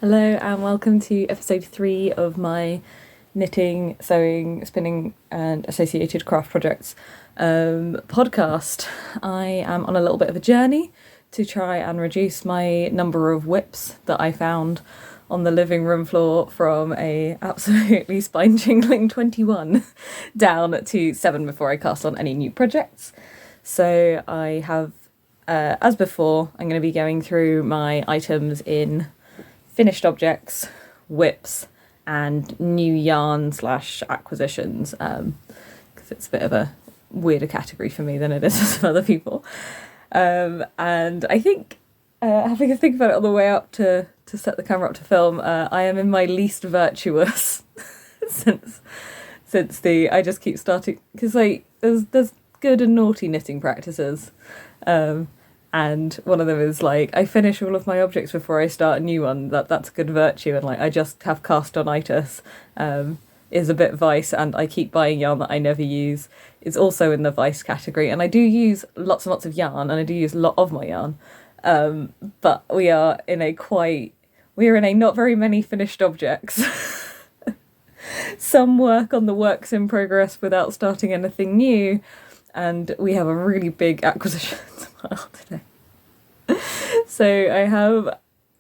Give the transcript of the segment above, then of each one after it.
Hello and welcome to episode 3 of my knitting, sewing, spinning and associated craft projects podcast. I am on a little bit of a journey to try and reduce my number of whips that I found on the living room floor from a absolutely spine-tingling 21 down to 7 before I cast on any new projects. So I have, as before, I'm going to be going through my items in finished objects, whips, and new yarn / acquisitions, because it's a bit of a weirder category for me than it is for other people. And I think, having a think about it on the way up to set the camera up to film, I am in my least virtuous since I just keep starting, because like there's good and naughty knitting practices. And one of them is like, I finish all of my objects before I start a new one. That's a good virtue. And like, I just have cast-on-itis is a bit vice, and I keep buying yarn that I never use. It's also in the vice category. And I do use lots and lots of yarn, and I do use a lot of my yarn. But we are in a not very many finished objects. Some work on the works in progress without starting anything new. And we have a really big acquisition as well today. So I have,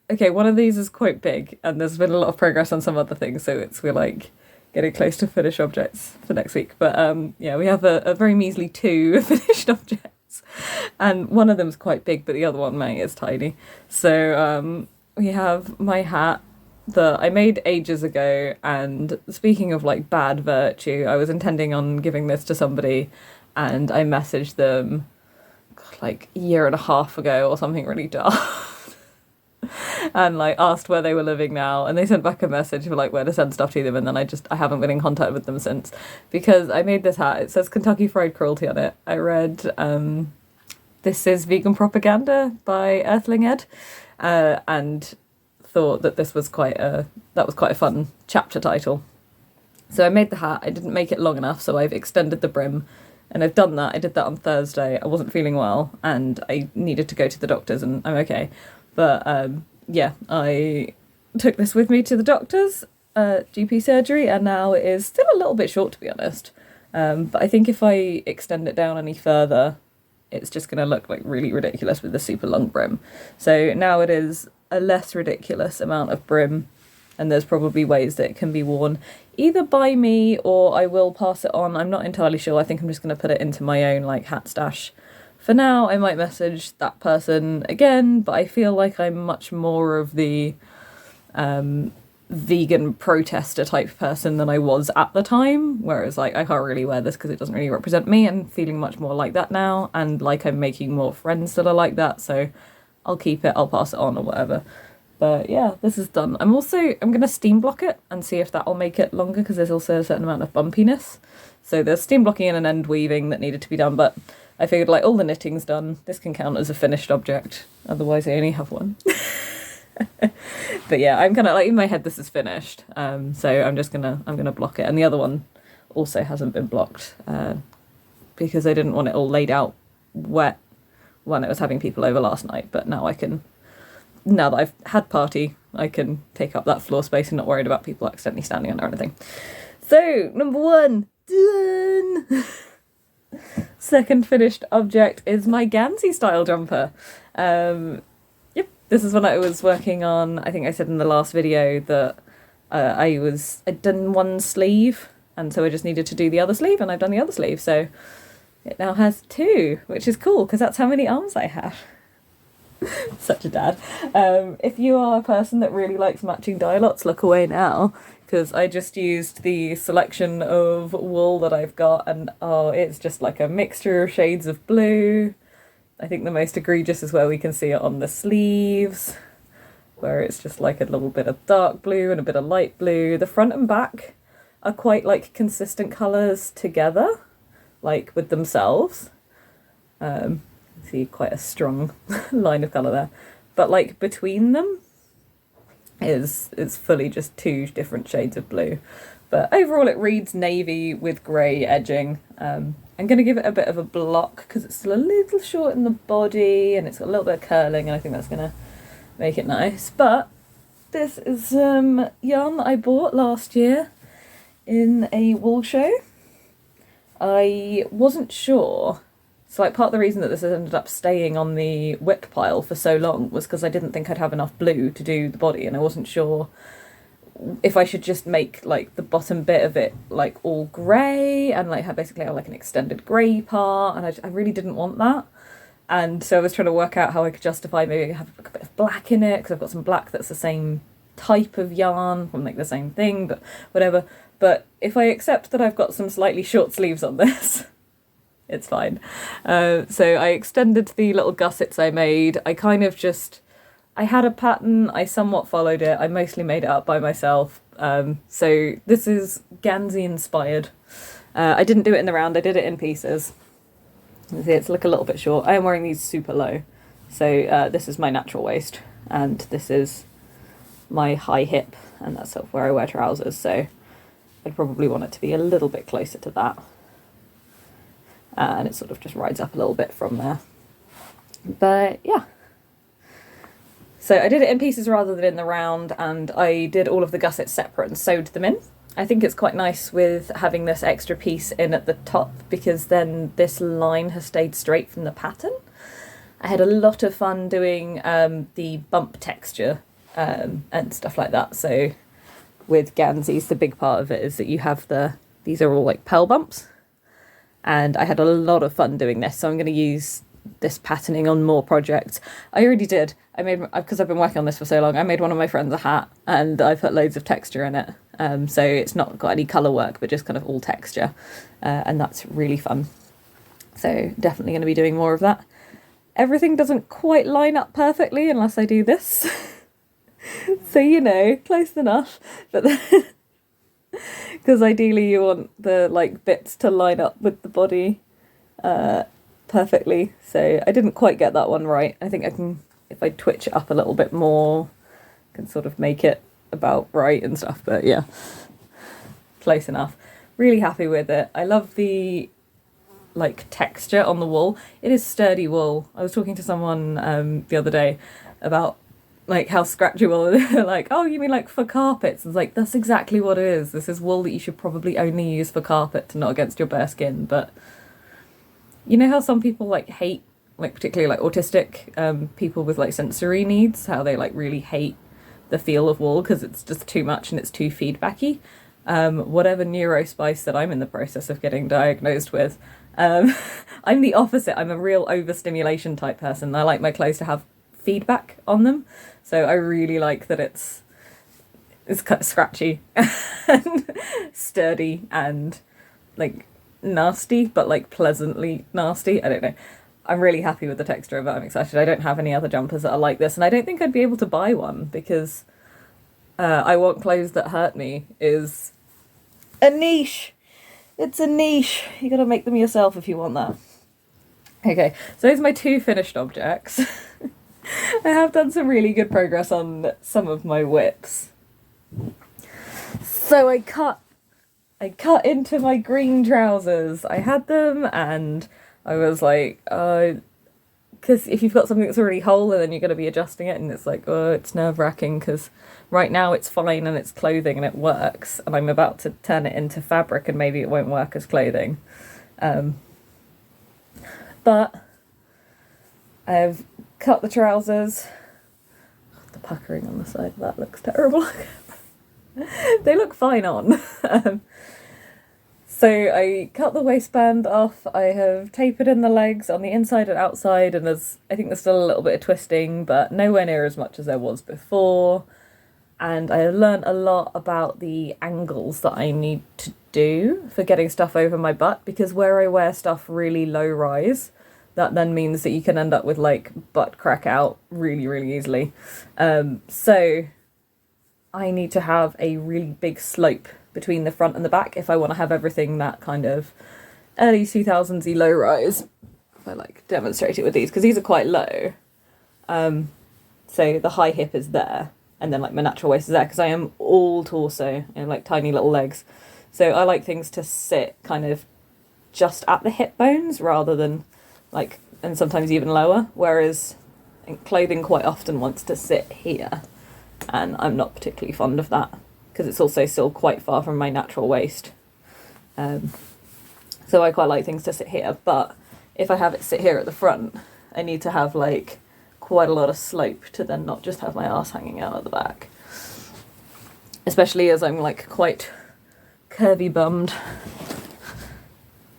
one of these is quite big, and there's been a lot of progress on some other things, so we're like getting close to finished objects for next week. But we have a very measly 2 finished objects, and one of them's quite big, but the other one, mate, is tiny. So we have my hat that I made ages ago, and speaking of like bad virtue, I was intending on giving this to somebody, and I messaged them like a year and a half ago or something really daft and like asked where they were living now, and they sent back a message for like where to send stuff to them, and then I haven't been in contact with them since, because I made this hat. It says Kentucky Fried Cruelty on it. I read This Is Vegan Propaganda by Earthling Ed, and thought that this was quite a fun chapter title. So I made the hat. I didn't make it long enough, so I've extended the brim. And I've done that. I did that on Thursday. I wasn't feeling well, and I needed to go to the doctors, and I'm okay. But I took this with me to the doctor's GP surgery, and now it is still a little bit short, to be honest. But I think if I extend it down any further, it's just going to look like really ridiculous with the super long brim. So now it is a less ridiculous amount of brim, and there's probably ways that it can be worn either by me or I will pass it on. I'm not entirely sure. I think I'm just going to put it into my own like hat stash. For now, I might message that person again, but I feel like I'm much more of the vegan protester type person than I was at the time, whereas like I can't really wear this because it doesn't really represent me, and feeling much more like that now, and like I'm making more friends that are like that, so I'll keep it, I'll pass it on or whatever. But yeah, this is done. I'm going to steam block it and see if that'll make it longer, because there's also a certain amount of bumpiness. So there's steam blocking and an end weaving that needed to be done, but I figured like all the knitting's done. This can count as a finished object. Otherwise I only have one. But yeah, I'm kind of like in my head this is finished. So I'm going to block it. And the other one also hasn't been blocked because I didn't want it all laid out wet when I was having people over last night. But now now that I've had party, I can take up that floor space and not worried about people accidentally standing on it or anything. So, number 1, done! Second finished object is my Gansey style jumper. This is one I was working on. I think I said in the last video that I'd done one sleeve, and so I just needed to do the other sleeve, and I've done the other sleeve, so it now has 2, which is cool, because that's how many arms I have. Such a dad. If you are a person that really likes matching dye lots, look away now, because I just used the selection of wool that I've got, and it's just like a mixture of shades of blue. I think the most egregious is where we can see it on the sleeves, where it's just like a little bit of dark blue and a bit of light blue. The front and back are quite like consistent colours together, like with themselves. See quite a strong line of colour there, but like between them is fully just 2 different shades of blue. But overall it reads navy with grey edging. I'm going to give it a bit of a block because it's still a little short in the body, and it's got a little bit of curling, and I think that's going to make it nice. But This is some yarn that I bought last year in a wool show. I wasn't sure. So like part of the reason that this has ended up staying on the whip pile for so long was because I didn't think I'd have enough blue to do the body, and I wasn't sure if I should just make like the bottom bit of it like all grey and like basically have like an extended grey part, and I really didn't want that. And so I was trying to work out how I could justify maybe have like a bit of black in it, because I've got some black that's the same type of yarn from like the same thing, but whatever. But if I accept that I've got some slightly short sleeves on this, it's fine. So I extended the little gussets I made. I had a pattern, I somewhat followed it. I mostly made it up by myself. So this is Gansey inspired. I didn't do it in the round, I did it in pieces. You see, it's a little bit short. I am wearing these super low. So this is my natural waist, and this is my high hip, and that's sort of where I wear trousers. So I'd probably want it to be a little bit closer to that. And it sort of just rides up a little bit from there. But yeah. So I did it in pieces rather than in the round, and I did all of the gussets separate and sewed them in. I think it's quite nice with having this extra piece in at the top, because then this line has stayed straight from the pattern. I had a lot of fun doing the bump texture and stuff like that. So with Ganseys, the big part of it is that you have these are all like pearl bumps. And I had a lot of fun doing this, so I'm going to use this patterning on more projects. I already did. Because I've been working on this for so long, I made one of my friends a hat, and I put loads of texture in it. So it's not got any colour work, but just kind of all texture. And that's really fun. So definitely going to be doing more of that. Everything doesn't quite line up perfectly unless I do this. So, you know, close enough. But because ideally you want the like bits to line up with the body perfectly. So I didn't quite get that one right. I think I can, if I twitch it up a little bit more, I can sort of make it about right and stuff. But yeah, close enough. Really happy with it. I love the like texture on the wool. It is sturdy wool. I was talking to someone the other day about like how scratchy wool. They're like, oh, you mean like for carpets? It's like, that's exactly what it is. This is wool that you should probably only use for carpets, not against your bare skin. But you know how some people like hate, like particularly like autistic people with like sensory needs, how they like really hate the feel of wool because it's just too much and it's too feedbacky. Whatever neurospice that I'm in the process of getting diagnosed with, I'm the opposite. I'm a real overstimulation type person. I like my clothes to have feedback on them, so I really like that it's kind of scratchy and sturdy and like nasty, but like pleasantly nasty. I don't know. I'm really happy with the texture of it. I'm excited. I don't have any other jumpers that are like this, and I don't think I'd be able to buy one because I want clothes that hurt me is a niche. It's a niche. You gotta make them yourself if you want that. Okay, so those are my two finished objects. I have done some really good progress on some of my whips. So I cut into my green trousers. I had them and I was like, because if you've got something that's already whole and then you're going to be adjusting it, and it's like, oh, it's nerve-wracking because right now it's fine and it's clothing and it works, and I'm about to turn it into fabric and maybe it won't work as clothing. But I've cut the trousers. The puckering on the side of that looks terrible. They look fine on. So I cut the waistband off. I have tapered in the legs on the inside and outside, and I think there's still a little bit of twisting, but nowhere near as much as there was before. And I have learned a lot about the angles that I need to do for getting stuff over my butt, because where I wear stuff really low rise, that then means that you can end up with like butt crack out really, really easily. So I need to have a really big slope between the front and the back if I want to have everything that kind of early 2000s-y low rise. If I like demonstrate it with these, because these are quite low. So the high hip is there, and then like my natural waist is there, because I am all torso and like tiny little legs. So I like things to sit kind of just at the hip bones rather than like, and sometimes even lower, whereas clothing quite often wants to sit here. and I'm not particularly fond of that because it's also still quite far from my natural waist. So I quite like things to sit here, but if I have it sit here at the front, I need to have like quite a lot of slope to then not just have my arse hanging out at the back. Especially as I'm like quite curvy bummed.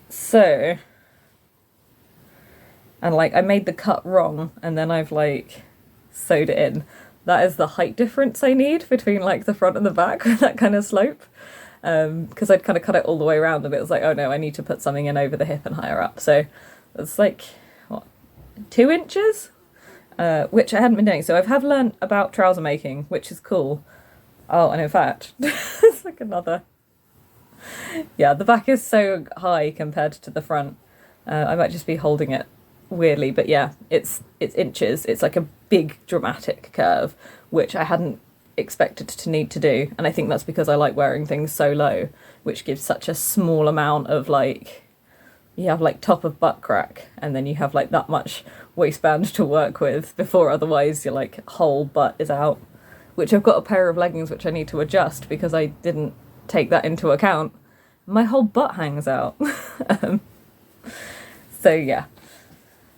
So, and like I made the cut wrong and then I've like sewed it in. That is the height difference I need between like the front and the back with that kind of slope. Because I'd kind of cut it all the way around and it was like, oh no, I need to put something in over the hip and higher up. So it's like, what, 2 inches? Which I hadn't been doing. So I have learned about trouser making, which is cool. Oh, and in fact, it's like another... Yeah, the back is so high compared to the front. I might just be holding it weirdly, but yeah, it's inches. It's like a big dramatic curve, which I hadn't expected to need to do. And I think that's because I like wearing things so low, which gives such a small amount of like... You have like top of butt crack, and then you have like that much waistband to work with before otherwise your like whole butt is out. Which I've got a pair of leggings which I need to adjust because I didn't take that into account. My whole butt hangs out. So yeah.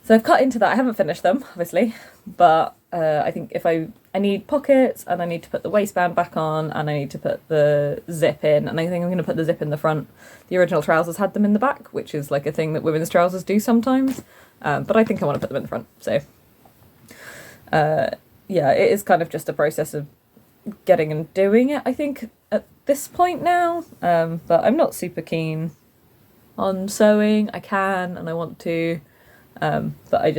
So I've cut into that. I haven't finished them, obviously, but I think if I need pockets and I need to put the waistband back on and I need to put the zip in, and I think I'm going to put the zip in the front. The original trousers had them in the back, which is like a thing that women's trousers do sometimes, but I think I want to put them in the front. So yeah, it is kind of just a process of getting and doing it, I think, at this point now, but I'm not super keen on sewing. I can and I want to, but I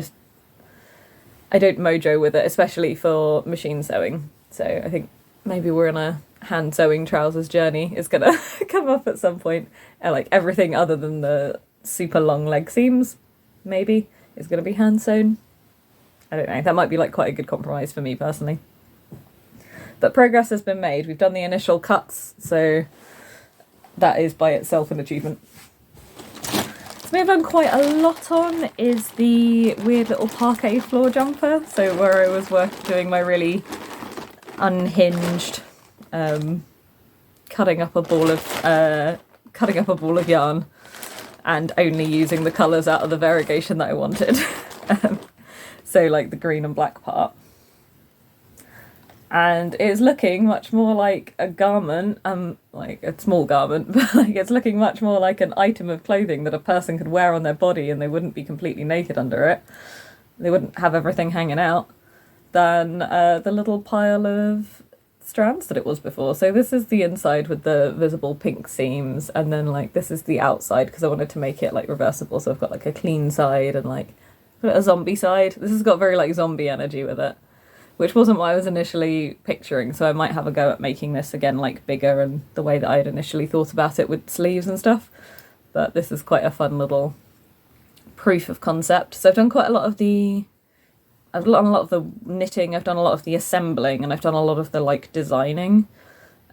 don't mojo with it, especially for machine sewing. So I think maybe we're on a hand sewing trousers journey is gonna come up at some point. And like everything other than the super long leg seams, maybe, is gonna be hand sewn. I don't know, that might be like quite a good compromise for me personally. But progress has been made. We've done the initial cuts, so that is by itself an achievement. Something I've done quite a lot on is the weird little parquet floor jumper. So where I was doing my really unhinged cutting up a ball of yarn and only using the colours out of the variegation that I wanted. So like the green and black part. And it's looking much more like a garment, like a small garment, but like it's looking much more like an item of clothing that a person could wear on their body and they wouldn't be completely naked under it. They wouldn't have everything hanging out, than the little pile of strands that it was before. So this is the inside with the visible pink seams, and then like this is the outside because I wanted to make it like reversible. So I've got like a clean side and like a zombie side. This has got very like zombie energy with it, which wasn't what I was initially picturing, so I might have a go at making this again like bigger and the way that I had initially thought about it with sleeves and stuff. But this is quite a fun little proof of concept. So I've done quite a lot of the... I've done a lot of the knitting, I've done a lot of the assembling, and I've done a lot of the like designing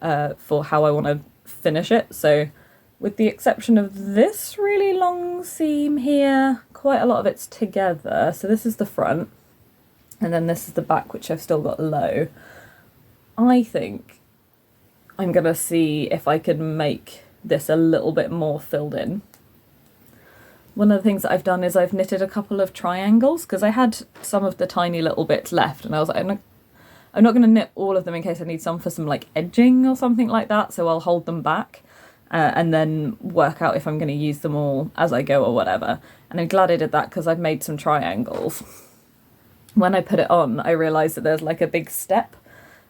for how I want to finish it. So with the exception of this really long seam here, quite a lot of it's together. So this is the front. And then this is the back, which I've still got low. I think I'm going to see if I can make this a little bit more filled in. One of the things that I've done is I've knitted a couple of triangles because I had some of the tiny little bits left and I was like, I'm not going to knit all of them in case I need some for some like edging or something like that. So I'll hold them back and then work out if I'm going to use them all as I go or whatever. And I'm glad I did that because I've made some triangles. When I put it on, I realised that there's like a big step,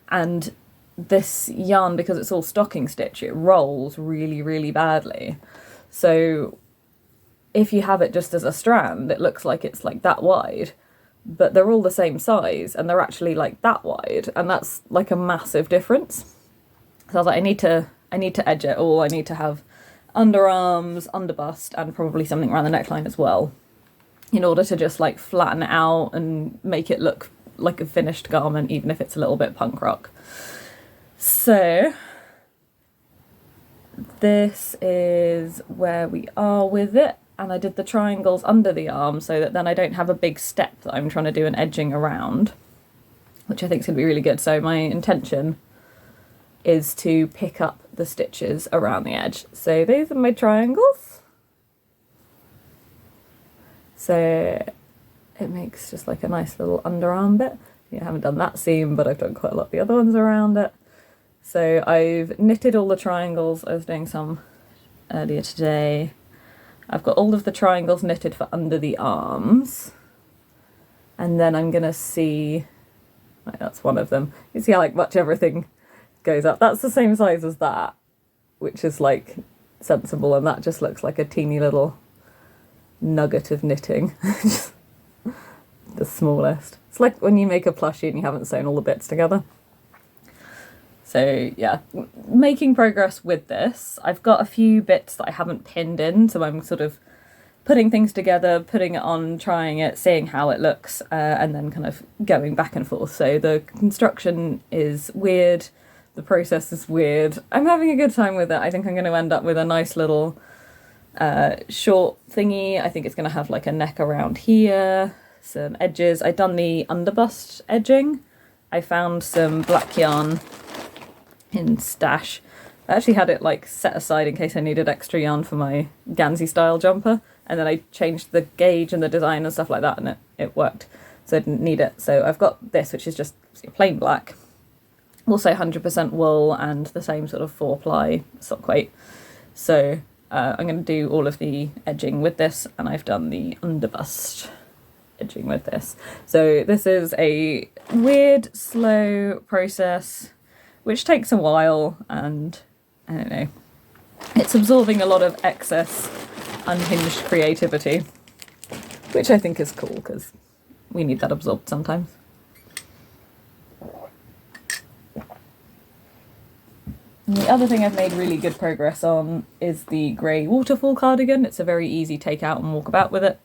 and this yarn, because it's all stocking stitch, it rolls really, really badly. So if you have it just as a strand, it looks like it's like that wide, but they're all the same size and they're actually like that wide, and that's like a massive difference. So I was like, I need to edge it all. I need to have underarms, underbust, and probably something around the neckline as well, in order to just like flatten it out and make it look like a finished garment, even if it's a little bit punk rock. So this is where we are with it. And I did the triangles under the arm so that then I don't have a big step that I'm trying to do an edging around. which I think is going to be really good. So my intention is to pick up the stitches around the edge. So these are my triangles. So it makes just like a nice little underarm bit. I haven't done that seam, but I've done quite a lot of the other ones around it. So I've knitted all the triangles. I was doing some earlier today. I've got all of the triangles knitted for under the arms. And then I'm gonna see, like, that's one of them. You see how like much everything goes up. That's the same size as that, which is like sensible, and that just looks like a teeny little nugget of knitting. The smallest. It's like when you make a plushie and you haven't sewn all the bits together. So yeah, making progress with this. I've got a few bits that I haven't pinned in, so I'm sort of putting things together, putting it on, trying it, seeing how it looks, and then kind of going back and forth. So the construction is weird, the process is weird. I'm having a good time with it. I think I'm going to end up with a nice little short thingy. I think it's going to have like a neck around here, some edges. I've done the underbust edging. I found some black yarn in stash. I actually had it like set aside in case I needed extra yarn for my Gansey style jumper, and then I changed the gauge and the design and stuff like that, and it worked, so I didn't need it. So I've got this, which is just plain black, also 100% wool and the same sort of 4-ply sock weight. So I'm going to do all of the edging with this, and I've done the underbust edging with this. So this is a weird, slow process which takes a while, and I don't know, it's absorbing a lot of excess unhinged creativity, which I think is cool because we need that absorbed sometimes. And the other thing I've made really good progress on is the grey waterfall cardigan. It's a very easy take out and walk about with it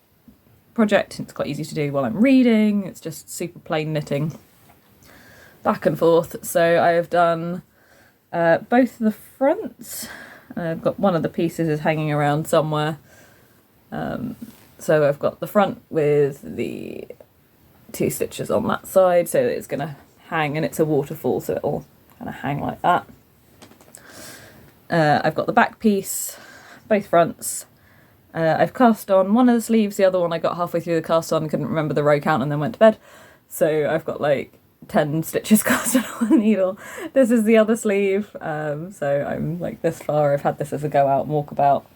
project. It's quite easy to do while I'm reading. It's just super plain knitting back and forth. So I have done both the fronts. I've got one of the pieces is hanging around somewhere. So I've got the front with the 2 stitches on that side, so it's going to hang, and it's a waterfall, so it'll kind of hang like that. I've got the back piece, both fronts. I've cast on one of the sleeves, the other one I got halfway through the cast on, couldn't remember the row count, and then went to bed. So I've got like 10 stitches cast on one needle. This is the other sleeve, so I'm like this far. I've had this as a go out and walk about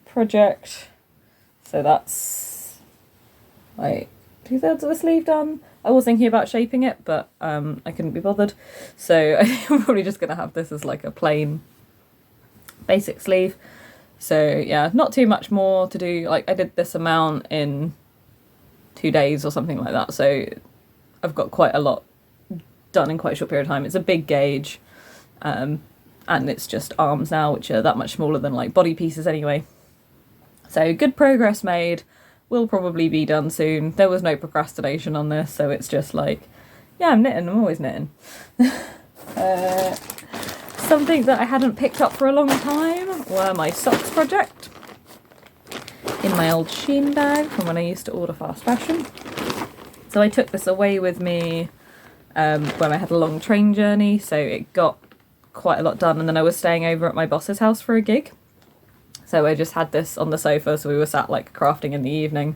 project. So that's like 2/3 of the sleeve done. I was thinking about shaping it, but I couldn't be bothered. So I'm probably just going to have this as like a plain basic sleeve. So yeah, not too much more to do. Like I did this amount in 2 days or something like that. So I've got quite a lot done in quite a short period of time. It's a big gauge, and it's just arms now, which are that much smaller than like body pieces anyway. So good progress made. Will probably be done soon. There was no procrastination on this, so it's just like, yeah, I'm knitting. I'm always knitting. Something that I hadn't picked up for a long time were my socks project in my old Shein bag from when I used to order fast fashion. So I took this away with me when I had a long train journey, so it got quite a lot done, and then I was staying over at my boss's house for a gig. So I just had this on the sofa, so we were sat like crafting in the evening.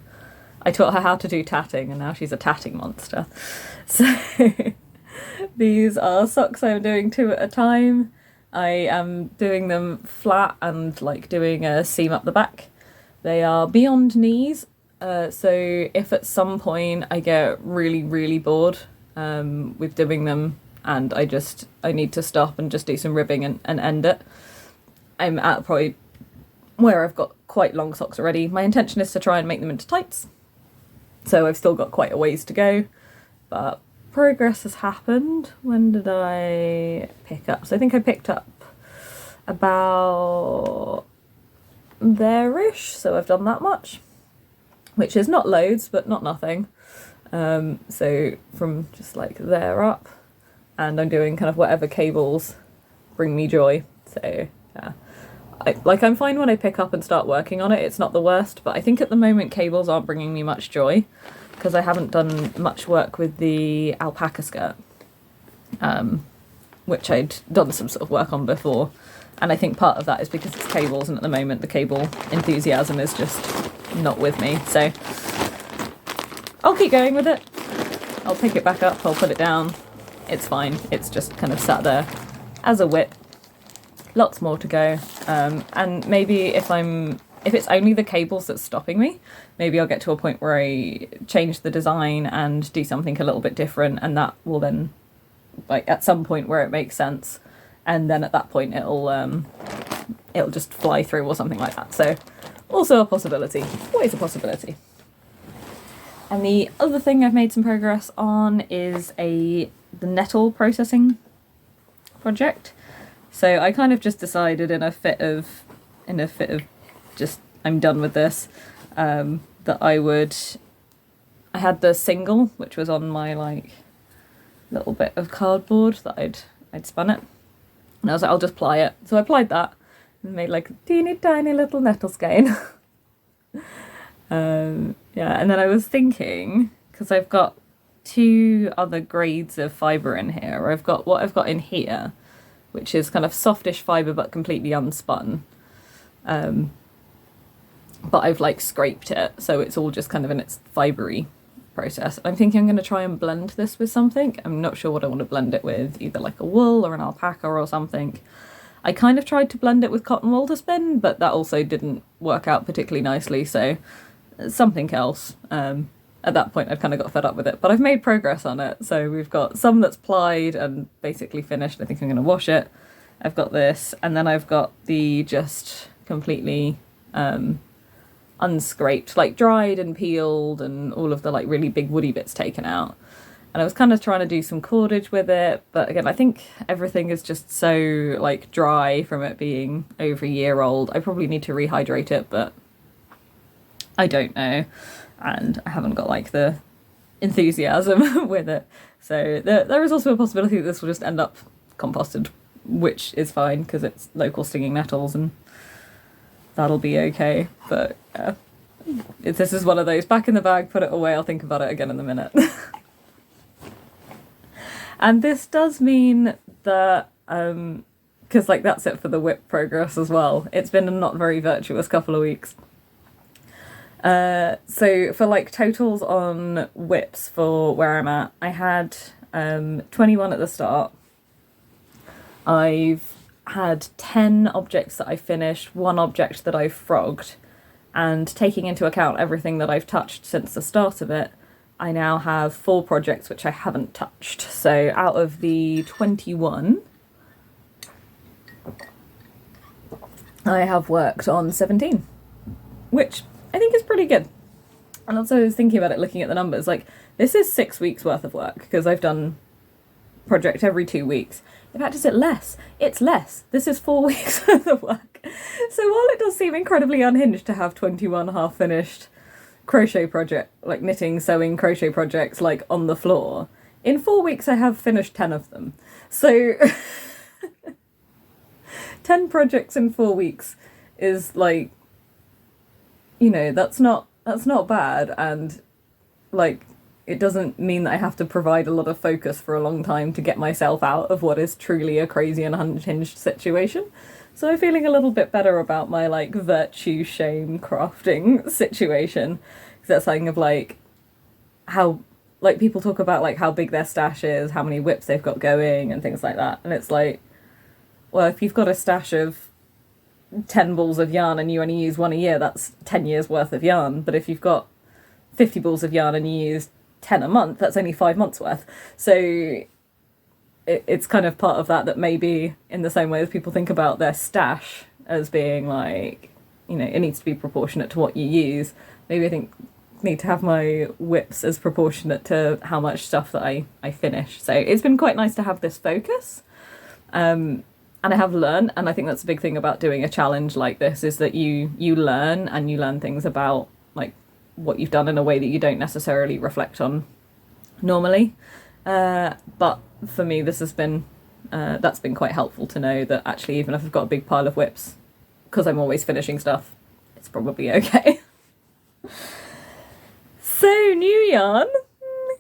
I taught her how to do tatting, and now she's a tatting monster. So these are socks I'm doing 2 at a time. I am doing them flat and like doing a seam up the back. They are beyond knees, so if at some point I get really, really bored with doing them and I need to stop and just do some ribbing and end it, I'm at probably where I've got quite long socks already. My intention is to try and make them into tights, so I've still got quite a ways to go, but progress has happened. When did I pick up? So I think I picked up about there-ish, so I've done that much, which is not loads, but not nothing. So from just like there up, and I'm doing kind of whatever cables bring me joy. So yeah, I'm fine when I pick up and start working on it. It's not the worst, but I think at the moment cables aren't bringing me much joy because I haven't done much work with the alpaca skirt, which I'd done some sort of work on before. And I think part of that is because it's cables, and at the moment the cable enthusiasm is just not with me. So I'll keep going with it. I'll pick it back up, I'll put it down. It's fine. It's just kind of sat there as a whip. Lots more to go. And maybe if it's only the cables that's stopping me, maybe I'll get to a point where I change the design and do something a little bit different, and that will then, like, at some point where it makes sense, and then at that point it'll just fly through or something like that. So also a possibility. Always a possibility. And the other thing I've made some progress on is the nettle processing project. So I kind of just decided in a fit of just I'm done with this, that I had the single, which was on my like little bit of cardboard that I'd spun it, and I was like, I'll just ply it. So I plied that and made like a teeny tiny little nettle skein. Yeah, and then I was thinking, because I've got 2 other grades of fibre in here, or what I've got in here, which is kind of softish fibre but completely unspun. But I've like scraped it, so it's all just kind of in its fibre-y process. I'm thinking I'm going to try and blend this with something. I'm not sure what I want to blend it with, either like a wool or an alpaca or something. I kind of tried to blend it with cotton wool to spin, but that also didn't work out particularly nicely, so something else. At that point I'd kind of got fed up with it, but I've made progress on it. So we've got some that's plied and basically finished. I think I'm going to wash it. I've got this, and then I've got the just completely unscraped, like dried and peeled, and all of the like really big woody bits taken out. And I was kind of trying to do some cordage with it, but again, I think everything is just so like dry from it being over a year old. I probably need to rehydrate it, but I don't know. And I haven't got like the enthusiasm with it. So there is also a possibility that this will just end up composted, which is fine because it's local stinging nettles and that'll be okay. But this is one of those, back in the bag, put it away, I'll think about it again in a minute. And this does mean that, because like that's it for the whip progress as well. It's been a not very virtuous couple of weeks. So for like totals on whips for where I'm at, I had 21 at the start. I've had 10 objects that I finished, 1 object that I've frogged, and taking into account everything that I've touched since the start of it, I now have 4 projects which I haven't touched. So out of the 21, I have worked on 17, which I think is pretty good. And also I was thinking about it, looking at the numbers, like this is 6 weeks worth of work because I've done project every 2 weeks. In fact, is it less? It's less. This is 4 weeks worth of work. So while it does seem incredibly unhinged to have 21 half-finished crochet project, like knitting, sewing, crochet projects, like on the floor, in 4 weeks I have finished 10 of them. So 10 projects in 4 weeks is like, you know, that's not bad, and like it doesn't mean that I have to provide a lot of focus for a long time to get myself out of what is truly a crazy and unhinged situation. So I'm feeling a little bit better about my like virtue shame crafting situation, because that's something of like how like people talk about like how big their stash is, how many whips they've got going and things like that, and it's like, well, if you've got a stash of 10 balls of yarn and you only use 1 a year, that's 10 years worth of yarn. But if you've got 50 balls of yarn and you use 10 a month, that's only 5 months worth. So it's kind of part of that maybe in the same way as people think about their stash as being like, you know, it needs to be proportionate to what you use. Maybe I think need to have my whips as proportionate to how much stuff that I finish. So it's been quite nice to have this focus. And I have learned, and I think that's a big thing about doing a challenge like this, is that you learn, and you learn things about like what you've done in a way that you don't necessarily reflect on normally. But for me, this has been that's been quite helpful to know that actually, even if I've got a big pile of whips, because I'm always finishing stuff, it's probably okay. So, new yarn.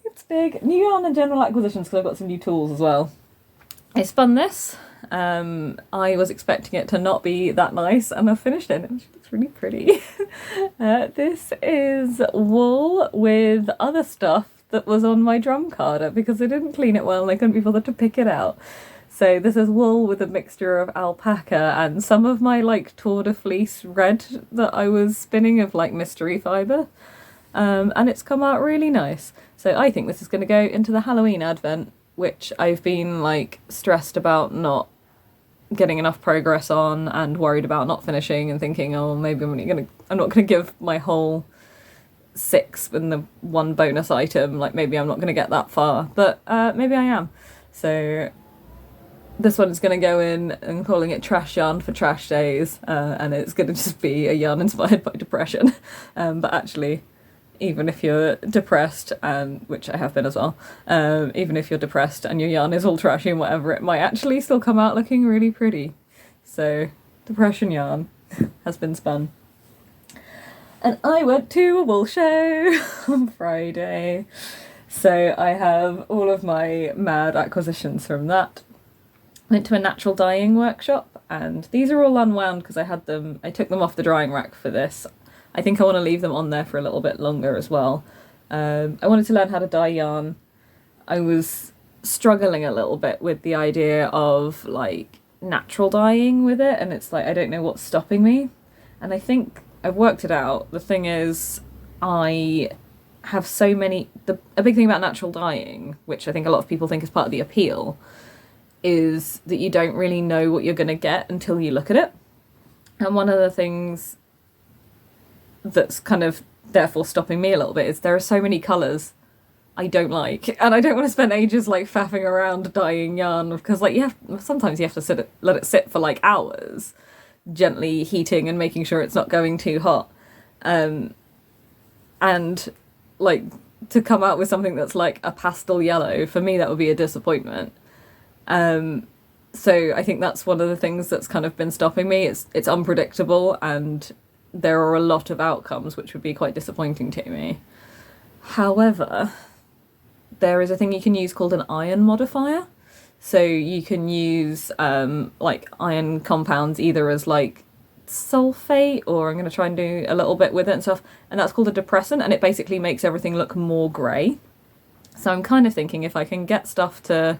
It's big. New yarn and general acquisitions because I've got some new tools as well. I spun this. I was expecting it to not be that nice, and I've finished it, and it looks really pretty. This is wool with other stuff that was on my drum carder because I didn't clean it well and I couldn't be bothered to pick it out. So this is wool with a mixture of alpaca and some of my like Tour de Fleece red that I was spinning of like mystery fibre. And it's come out really nice. So I think this is going to go into the Halloween advent, which I've been like stressed about not getting enough progress on and worried about not finishing and thinking, oh, maybe I'm not gonna give my whole 6 and the 1 bonus item, like maybe I'm not gonna get that far, but maybe I am. So this one is going to go in and calling it trash yarn for trash days, and it's going to just be a yarn inspired by depression. But actually, even if you're depressed, and which I have been as well, even if you're depressed and your yarn is all trashy and whatever, it might actually still come out looking really pretty. So depression yarn has been spun. And I went to a wool show on Friday. So I have all of my mad acquisitions from that. Went to a natural dyeing workshop, and these are all unwound because I took them off the drying rack for this. I think I want to leave them on there for a little bit longer as well. I wanted to learn how to dye yarn. I was struggling a little bit with the idea of like natural dyeing with it, and it's like I don't know what's stopping me. And I think I've worked it out. The thing is, I have so many... a big thing about natural dyeing, which I think a lot of people think is part of the appeal, is that you don't really know what you're going to get until you look at it. And one of the things that's kind of therefore stopping me a little bit is there are so many colours I don't like, and I don't want to spend ages like faffing around dyeing yarn because like sometimes you have to let it sit for like hours, gently heating and making sure it's not going too hot, and like to come out with something that's like a pastel yellow, for me that would be a disappointment. So I think that's one of the things that's kind of been stopping me. It's unpredictable, and there are a lot of outcomes which would be quite disappointing to me. However, there is a thing you can use called an iron modifier. So you can use like iron compounds either as like sulfate, or I'm going to try and do a little bit with it and stuff, and that's called a depressant, and it basically makes everything look more grey. So I'm kind of thinking if I can get stuff to...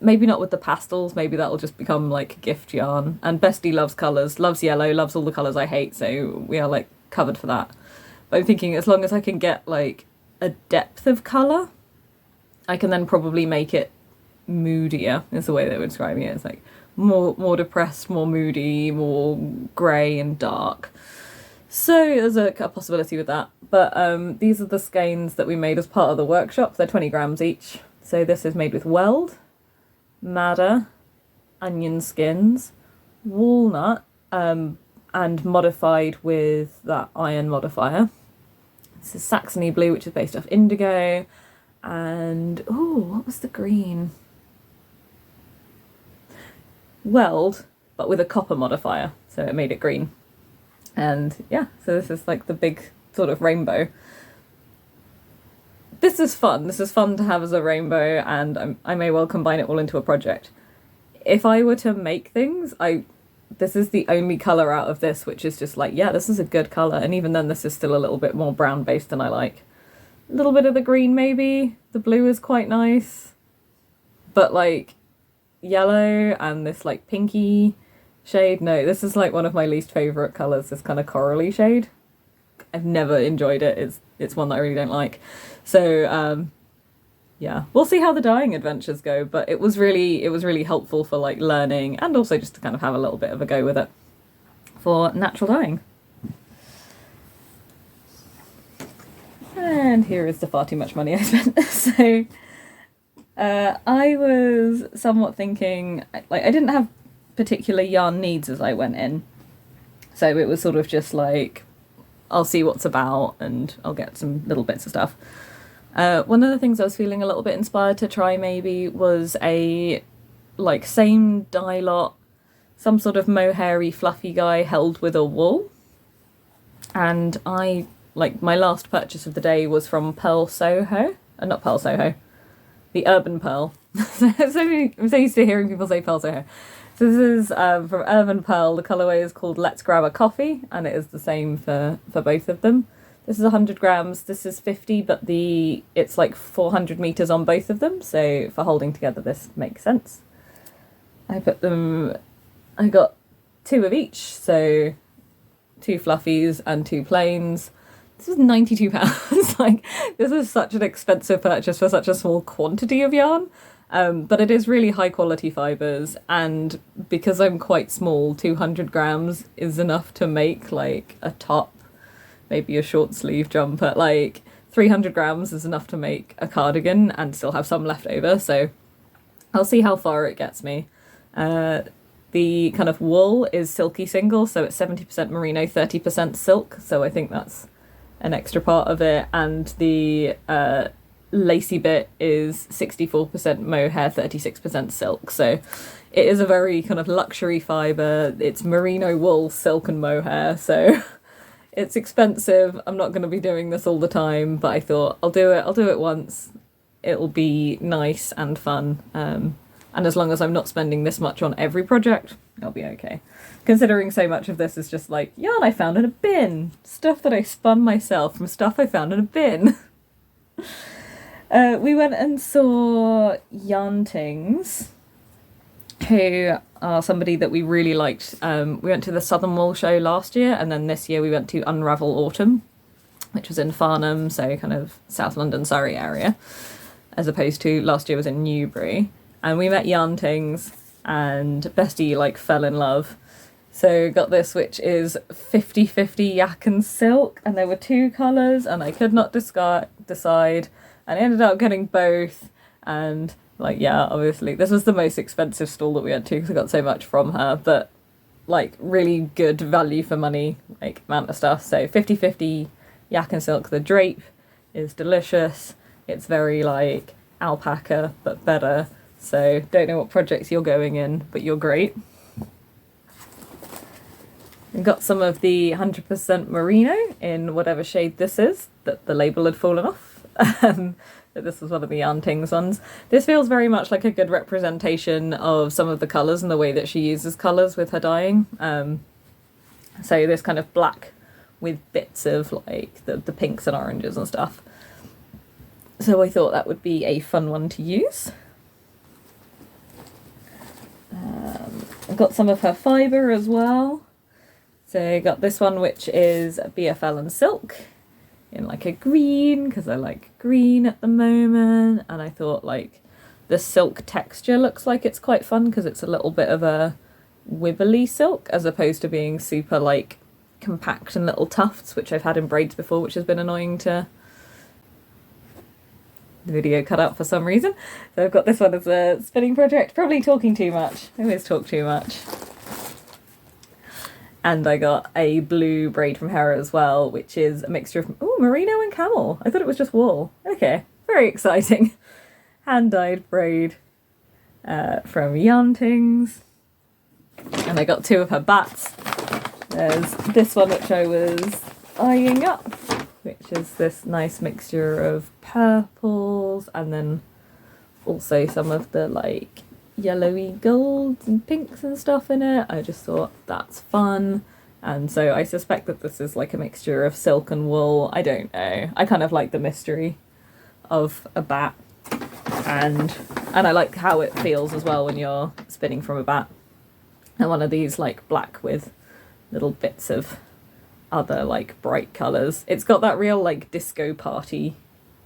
maybe not with the pastels, maybe that'll just become like gift yarn. And Bestie loves colours, loves yellow, loves all the colours I hate, so we are like covered for that. But I'm thinking as long as I can get like a depth of colour, I can then probably make it moodier, is the way they were describing it. It's like more depressed, more moody, more grey and dark. So there's a possibility with that. But these are the skeins that we made as part of the workshop. They're 20 grams each. So this is made with weld, madder, onion skins, walnut, and modified with that iron modifier. This is Saxony blue, which is based off indigo, and oh, what was the green? Weld, but with a copper modifier, so it made it green. And yeah, so this is like the big sort of rainbow. This is fun. This is fun to have as a rainbow, and I may well combine it all into a project. If I were to make things, this is the only colour out of this which is just like, yeah, this is a good colour, and even then this is still a little bit more brown based than I like. A little bit of the green maybe. The blue is quite nice. But like yellow and this like pinky shade, no, this is like one of my least favourite colours, this kind of corally shade. I've never enjoyed it. It's one that I really don't like. So yeah, we'll see how the dyeing adventures go, but it was really helpful for like learning, and also just to kind of have a little bit of a go with it for natural dyeing. And here is the far too much money I spent. So I was somewhat thinking, like, I didn't have particular yarn needs as I went in, so it was sort of just like, I'll see what's about and I'll get some little bits of stuff. One of the things I was feeling a little bit inspired to try maybe was a like same dye lot, some sort of mohairy fluffy guy held with a wool. And I, like, my last purchase of the day was from Pearl Soho. Not Pearl Soho, the Urban Pearl. I'm so used to hearing people say Pearl Soho. So this is from Urban Pearl. The colourway is called Let's Grab a Coffee, and it is the same for both of them. This is 100 grams, this is 50, but it's like 400 meters on both of them, so for holding together this makes sense. I got 2 of each, so 2 fluffies and 2 plains. This was £92. Like, this is such an expensive purchase for such a small quantity of yarn. But it is really high quality fibres, and because I'm quite small, 200 grams is enough to make like a top, maybe a short sleeve jumper. Like 300 grams is enough to make a cardigan and still have some left over, so I'll see how far it gets me. The kind of wool is silky single, so it's 70% merino, 30% silk, so I think that's an extra part of it, and the lacy bit is 64% mohair, 36% silk, so it is a very kind of luxury fibre. It's merino wool, silk and mohair, so it's expensive. I'm not going to be doing this all the time, but I thought I'll do it once. It'll be nice and fun, and as long as I'm not spending this much on every project, I'll be okay. Considering so much of this is just like yarn I found in a bin, stuff that I spun myself from stuff I found in a bin. We went and saw Yarntings, who are somebody that we really liked. We went to the Southern Wool show last year, and then this year we went to Unravel Autumn, which was in Farnham, so kind of South London, Surrey area, as opposed to last year was in Newbury. And we met Yarntings, and Bestie like fell in love. So got this, which is 50-50 yak and silk, and there were 2 colours, and I could not decide, and I ended up getting both. And like, yeah, obviously this was the most expensive stall that we went to because I got so much from her, but like really good value for money, like amount of stuff. So 50-50 yak and silk. The drape is delicious. It's very like alpaca but better. So don't know what projects you're going in, but you're great. I got some of the 100% merino in whatever shade this is, that the label had fallen off. This was one of the Yarntings ones. This feels very much like a good representation of some of the colours and the way that she uses colours with her dyeing. So this kind of black with bits of like the pinks and oranges and stuff. So I thought that would be a fun one to use. I got some of her fibre as well. So I got this one, which is BFL and silk in like a green, because I like green at the moment, and I thought like the silk texture looks like it's quite fun because it's a little bit of a wibbly silk as opposed to being super like compact and little tufts, which I've had in braids before, which has been annoying to the video cut out for some reason. So I've got this one as a spinning project, probably talking too much. I always talk too much. And I got a blue braid from Hera as well, which is a mixture of merino and camel. I thought it was just wool. Okay, very exciting. Hand-dyed braid from Yarntings. And I got 2 of her bats. There's this one which I was eyeing up, which is this nice mixture of purples and then also some of the like yellowy golds and pinks and stuff in it. I just thought that's fun, and so I suspect that this is like a mixture of silk and wool. I don't know. I kind of like the mystery of a bat, and I like how it feels as well when you're spinning from a bat. And one of these like black with little bits of other like bright colours. It's got that real like disco party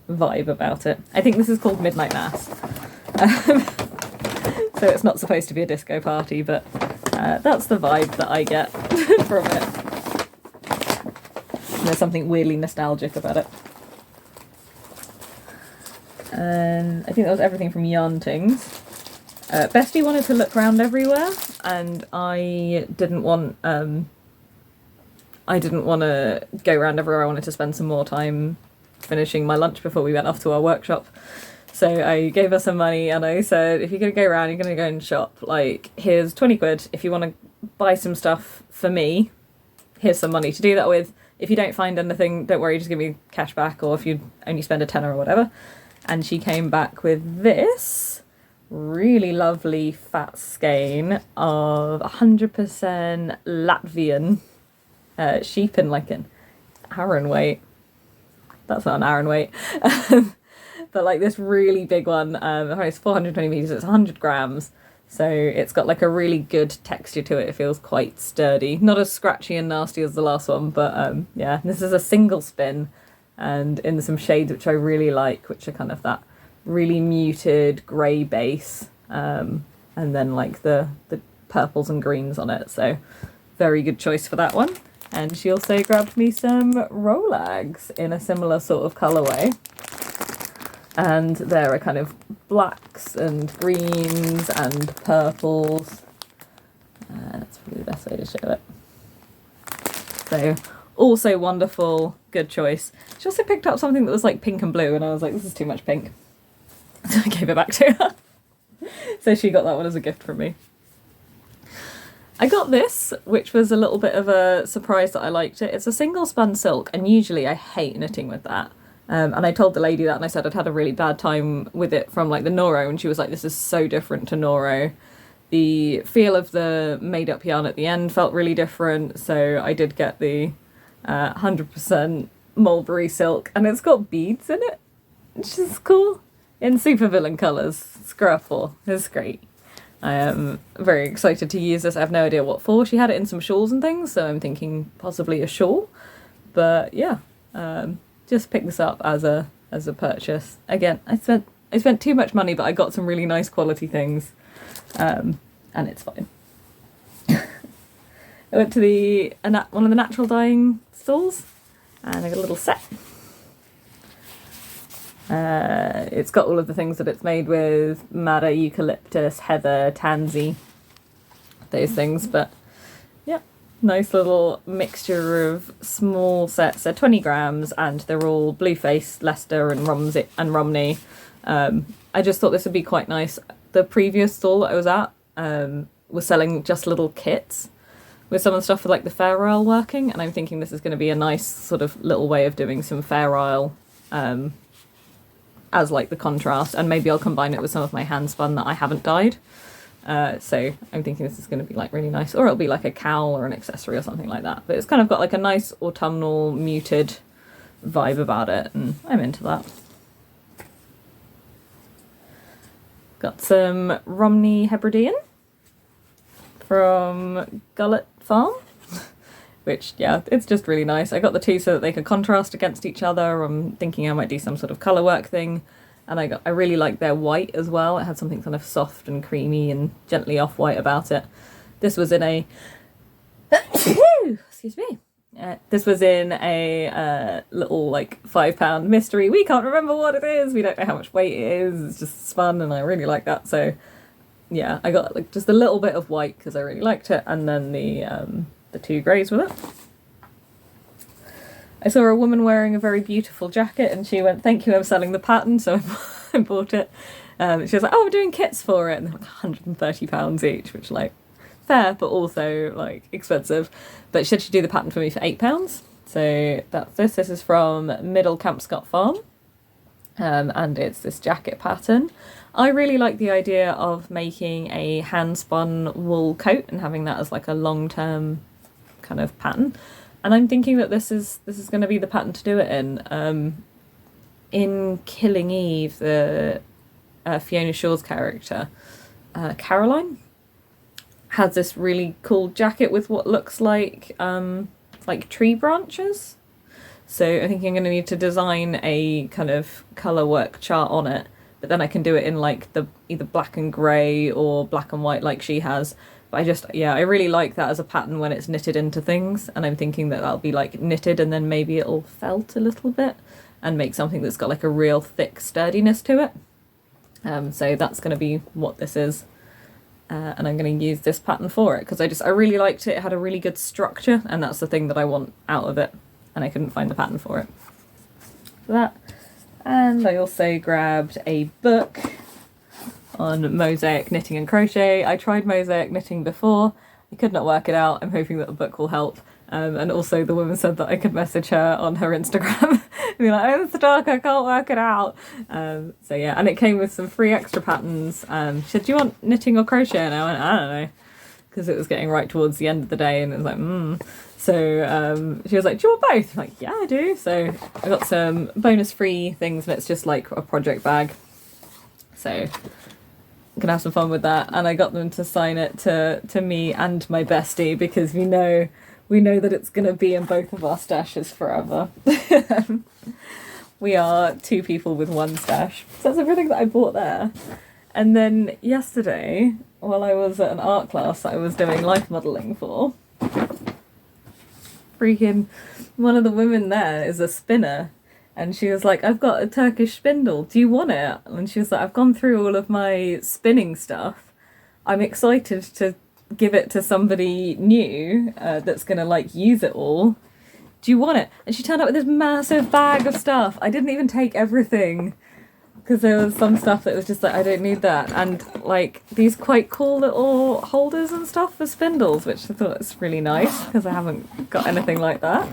vibe about it. I think this is called Midnight Mass. So it's not supposed to be a disco party, but that's the vibe that I get from it. And there's something weirdly nostalgic about it. And I think that was everything from Yarntings. Bestie wanted to look around everywhere, and I didn't want to go around everywhere. I wanted to spend some more time finishing my lunch before we went off to our workshop. So I gave her some money and I said, if you're going to go around, you're going to go and shop, like, here's 20 quid. If you want to buy some stuff for me, here's some money to do that with. If you don't find anything, don't worry, just give me cash back, or if you only spend a tenner or whatever. And she came back with this really lovely fat skein of 100% Latvian sheep in like an Aran weight. That's not an Aran weight. But like this really big one, it's 420 meters, it's 100 grams. So it's got like a really good texture to it. It feels quite sturdy. Not as scratchy and nasty as the last one, but yeah, this is a single spin and in some shades which I really like, which are kind of that really muted grey base, and then like the purples and greens on it. So very good choice for that one. And she also grabbed me some Rolags in a similar sort of colourway. And there are kind of blacks and greens and purples. That's probably the best way to show it. So also wonderful, good choice. She also picked up something that was like pink and blue and I was like, this is too much pink. So I gave it back to her. So she got that one as a gift from me. I got this, which was a little bit of a surprise that I liked it. It's a single spun silk, and usually I hate knitting with that. And I told the lady that, and I said I'd had a really bad time with it from like the Noro, and she was like, this is so different to Noro. The feel of the made up yarn at the end felt really different, so I did get the 100% mulberry silk, and it's got beads in it, which is cool, in supervillain colours. Scruffle, it's great. I am very excited to use this. I have no idea what for. She had it in some shawls and things, so I'm thinking possibly a shawl. But yeah, just pick this up as a purchase. Again, I spent too much money, but I got some really nice quality things, and it's fine. I went to one of the natural dyeing stalls, and I got a little set. It's got all of the things that it's made with: madder, eucalyptus, heather, tansy, those things. But yeah, nice little mixture of small sets. They're 20 grams and they're all Blueface, Leicester and Romney. I just thought this would be quite nice. The previous stall that I was at was selling just little kits with some of the stuff for like the Fair Isle working, and I'm thinking this is going to be a nice sort of little way of doing some Fair Isle as like the contrast, and maybe I'll combine it with some of my hand spun that I haven't dyed. So I'm thinking this is going to be like really nice, or it'll be like a cowl or an accessory or something like that. But it's kind of got like a nice autumnal muted vibe about it, and I'm into that. Got some Romney Hebridean from Gullet Farm, which, yeah, it's just really nice. I got the two so that they could contrast against each other. I'm thinking I might do some sort of colour work thing. And I really like their white as well. It had something kind of soft and creamy and gently off-white about it. This was in a... excuse me. This was in a little, like, £5 mystery. We can't remember what it is. We don't know how much weight it is. It's just spun, and I really like that. So, yeah, I got like just a little bit of white because I really liked it. And then the two greys with it. I saw a woman wearing a very beautiful jacket and she went, thank you, I'm selling the pattern, so I bought it. She was like, oh, we're doing kits for it, and they're like £130 each, which like fair but also like expensive. But she said she'd do the pattern for me for £8. So that's this. This is from Middle Campscott Farm, and it's this jacket pattern. I really like the idea of making a hand spun wool coat and having that as like a long-term kind of pattern. And I'm thinking that this is going to be the pattern to do it in. In Killing Eve, the Fiona Shaw's character, Caroline, has this really cool jacket with what looks like tree branches. So I think I'm going to need to design a kind of colour work chart on it, but then I can do it in like the either black and grey or black and white like she has. But I really like that as a pattern when it's knitted into things, and I'm thinking that that'll be like knitted and then maybe it'll felt a little bit and make something that's got like a real thick sturdiness to it. So that's going to be what this is, and I'm going to use this pattern for it because I really liked it. It had a really good structure, and that's the thing that I want out of it, and I couldn't find the pattern for it. So that. And I also grabbed a book on mosaic knitting and crochet. I tried mosaic knitting before. I could not work it out. I'm hoping that the book will help. And also the woman said that I could message her on her Instagram and be like, oh, it's stuck, I can't work it out. So yeah, and it came with some free extra patterns. She said, do you want knitting or crochet? And I went, I don't know, because it was getting right towards the end of the day and it was like, So she was like, do you want both? I'm like, yeah, I do. So I got some bonus free things and it's just like a project bag. So I'm gonna have some fun with that. And I got them to sign it to me and my bestie because we know that it's gonna be in both of our stashes forever. We are two people with one stash. So that's everything that I bought there. And then yesterday, while I was at an art class that I was doing life modelling for, freaking one of the women there is a spinner. And she was like, I've got a Turkish spindle, do you want it? And she was like, I've gone through all of my spinning stuff. I'm excited to give it to somebody new that's gonna like use it all. Do you want it? And she turned up with this massive bag of stuff. I didn't even take everything because there was some stuff that was just like, I don't need that. And like these quite cool little holders and stuff for spindles, which I thought was really nice because I haven't got anything like that.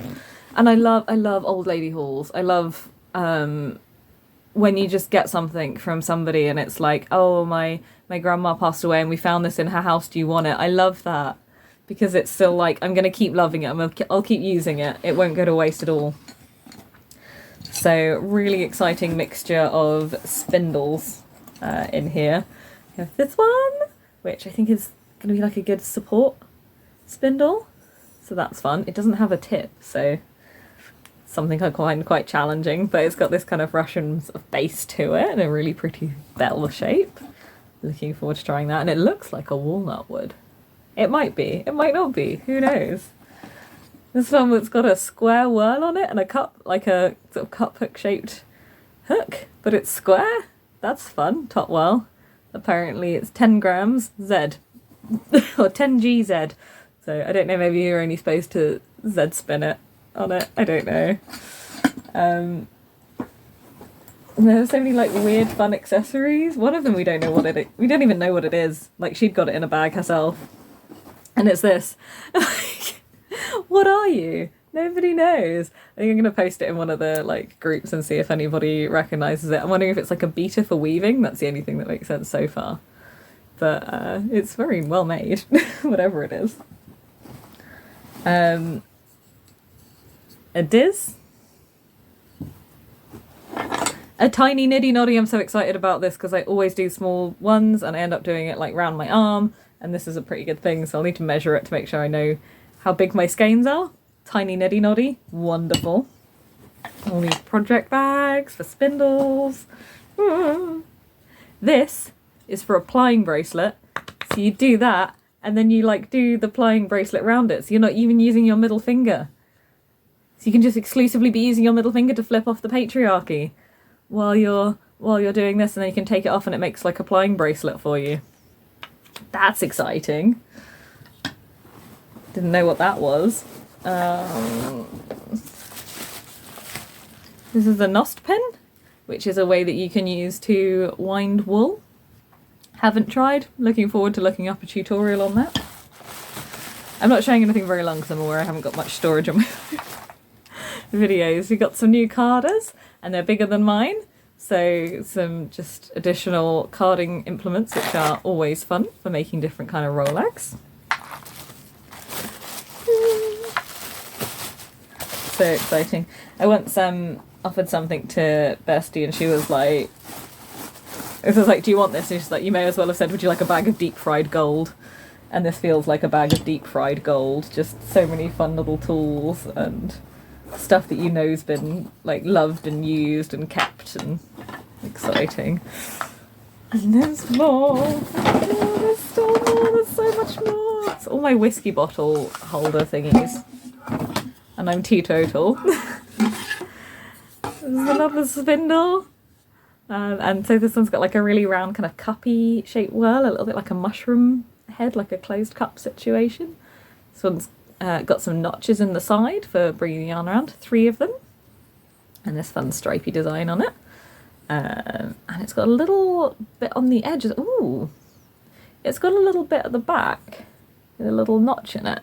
And I love old lady hauls. I love when you just get something from somebody and it's like, oh, my grandma passed away and we found this in her house, do you want it? I love that because it's still like, I'm going to keep loving it. I'll keep using it. It won't go to waste at all. So really exciting mixture of spindles in here. We have this one, which I think is going to be like a good support spindle. So that's fun. It doesn't have a tip, so something I find quite challenging, but it's got this kind of Russian sort of base to it and a really pretty bell shape. Looking forward to trying that. And it looks like a walnut wood. It might be. It might not be. Who knows? This one that's got a square whirl on it and a cup, like a sort of cup hook shaped hook, but it's square. That's fun. Top whirl. Apparently it's 10 grams Z or 10 GZ. So I don't know, maybe you're only supposed to Z spin it on it. I don't know. There's so many like weird fun accessories. One of them we don't know what it is. We don't even know what it is. Like she'd got it in a bag herself. And it's this. Like, what are you? Nobody knows. I think I'm gonna post it in one of the like groups and see if anybody recognises it. I'm wondering if it's like a beater for weaving. That's the only thing that makes sense so far. But it's very well made, whatever it is. A diz. A tiny niddy noddy. I'm so excited about this because I always do small ones and I end up doing it like round my arm, and this is a pretty good thing, so I'll need to measure it to make sure I know how big my skeins are. Tiny niddy noddy. Wonderful. All these project bags for spindles. This is for a plying bracelet. So you do that and then you like do the plying bracelet around it. So you're not even using your middle finger. So you can just exclusively be using your middle finger to flip off the patriarchy while you're doing this, and then you can take it off and it makes like a plying bracelet for you. That's exciting. Didn't know what that was. This is a Nost pin, which is a way that you can use to wind wool. Haven't tried. Looking forward to looking up a tutorial on that. I'm not showing anything very long because I'm aware I haven't got much storage on my videos. We got some new carders and they're bigger than mine. So some just additional carding implements, which are always fun for making different kind of Rolex. So exciting. I once offered something to Bestie and she was like, do you want this? And she's like, you may as well have said, would you like a bag of deep fried gold? And this feels like a bag of deep fried gold. Just so many fun little tools and stuff that you know's been like loved and used and kept, and exciting. And there's more. Oh, there's still more. There's so much more. It's all my whiskey bottle holder thingies. And I'm teetotal. There's another spindle. And so this one's got like a really round kind of cuppy shaped whirl, a little bit like a mushroom head, like a closed cup situation. This one's got some notches in the side for bringing the yarn around, 3 of them. And this fun stripy design on it. And it's got a little bit on the edges. Ooh, it's got a little bit at the back with a little notch in it.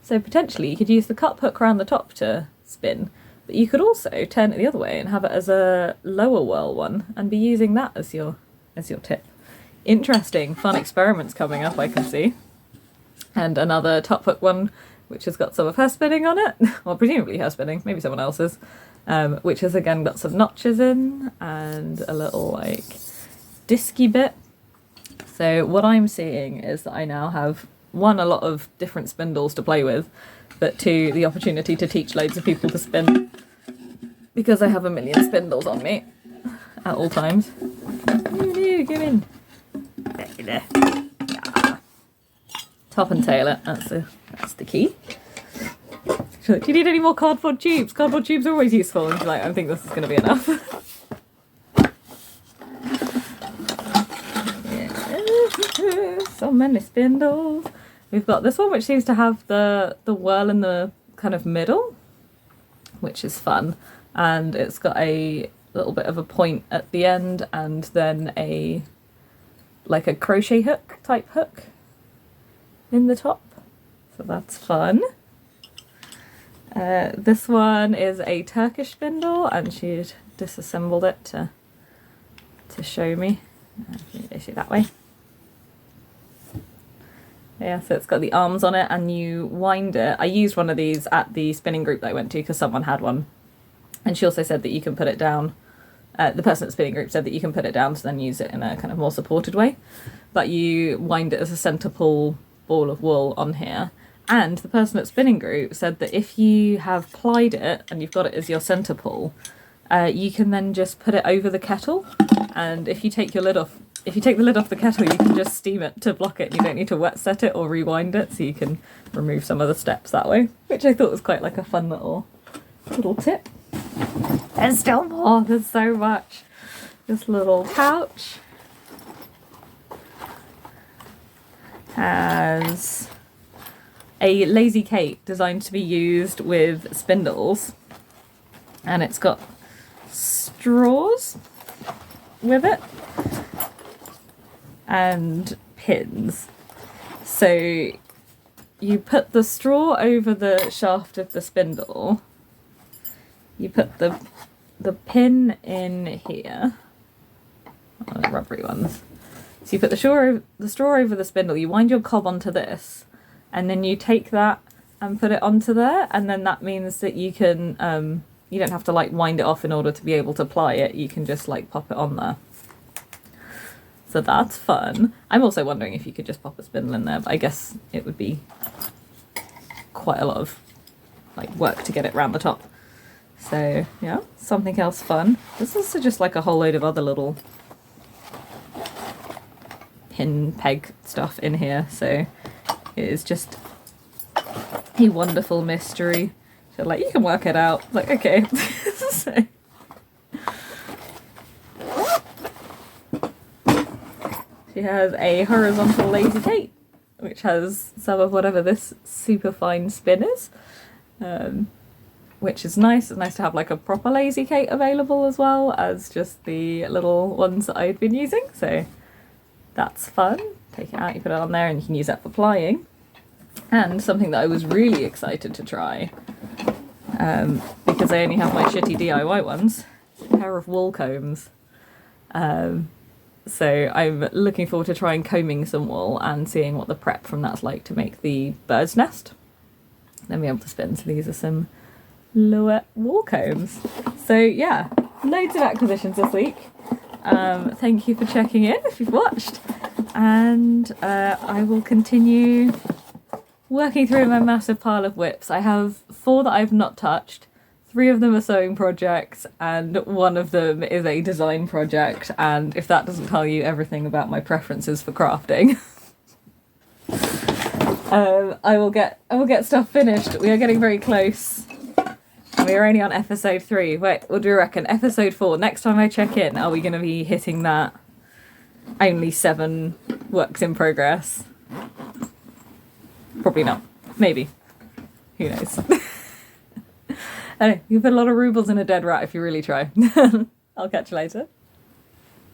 So potentially you could use the cup hook around the top to spin, but you could also turn it the other way and have it as a lower whirl one and be using that as your tip. Interesting, fun experiments coming up, I can see. And another top hook one, which has got some of her spinning on it, well, presumably her spinning, maybe someone else's, which has again got some notches in and a little like disky bit. So what I'm seeing is that I now have, one, a lot of different spindles to play with, but two, the opportunity to teach loads of people to spin, because I have a million spindles on me at all times. Give in. There. Yeah. Top and tail it, that's the key. Do you need any more cardboard tubes? Cardboard tubes are always useful. And she's like, I think this is going to be enough. Yeah. So many spindles. We've got this one which seems to have the whirl in the kind of middle, which is fun. And it's got a little bit of a point at the end and then a like a crochet hook type hook in the top. So that's fun. This one is a Turkish spindle and she'd disassembled it to show me. Issue that way. Yeah, so it's got the arms on it and you wind it. I used one of these at the spinning group that I went to because someone had one. And she also said that you can put it down. The person at the spinning group said that you can put it down to then use it in a kind of more supported way. But you wind it as a centre pull ball of wool on here. And the person at spinning group said that if you have plied it and you've got it as your centre pull, you can then just put it over the kettle. And if you take your lid off, if you take the lid off the kettle, you can just steam it to block it. You don't need to wet set it or rewind it, so you can remove some of the steps that way, which I thought was quite like a fun little tip. There's still more, there's so much. This little pouch has a lazy Kate designed to be used with spindles, and it's got straws with it and pins. So you put the straw over the shaft of the spindle, you put the pin in here, the rubbery ones. So you put the straw over the spindle, you wind your cob onto this, and then you take that and put it onto there, and then that means that you can, you don't have to like wind it off in order to be able to ply it, you can just like pop it on there. So that's fun. I'm also wondering if you could just pop a spindle in there, but I guess it would be quite a lot of like work to get it round the top. So yeah, something else fun. There's also just like a whole load of other little pin peg stuff in here, so it is just a wonderful mystery. So like, you can work it out. Like, okay. So, she has a horizontal lazy Kate, which has some of whatever this super fine spin is, which is nice. It's nice to have like a proper lazy Kate available as well as just the little ones that I'd been using. So that's fun. Take it out, you put it on there, and you can use that for plying. And something that I was really excited to try, because I only have my shitty DIY ones, a pair of wool combs. So I'm looking forward to trying combing some wool and seeing what the prep from that's like to make the bird's nest. Then be able to spin. So these are some lower wool combs. So yeah, loads of acquisitions this week. Thank you for checking in if you've watched, and I will continue working through my massive pile of whips. I have 4 that I've not touched. 3 of them are sewing projects and 1 of them is a design project, and if that doesn't tell you everything about my preferences for crafting, I will get stuff finished. We are getting very close. We are only on episode 3. Wait, what do you reckon? Episode 4. Next time I check in, are we going to be hitting that only 7 works in progress? Probably not. Maybe. Who knows? Anyway, you put a lot of rubles in a dead rat if you really try. I'll catch you later.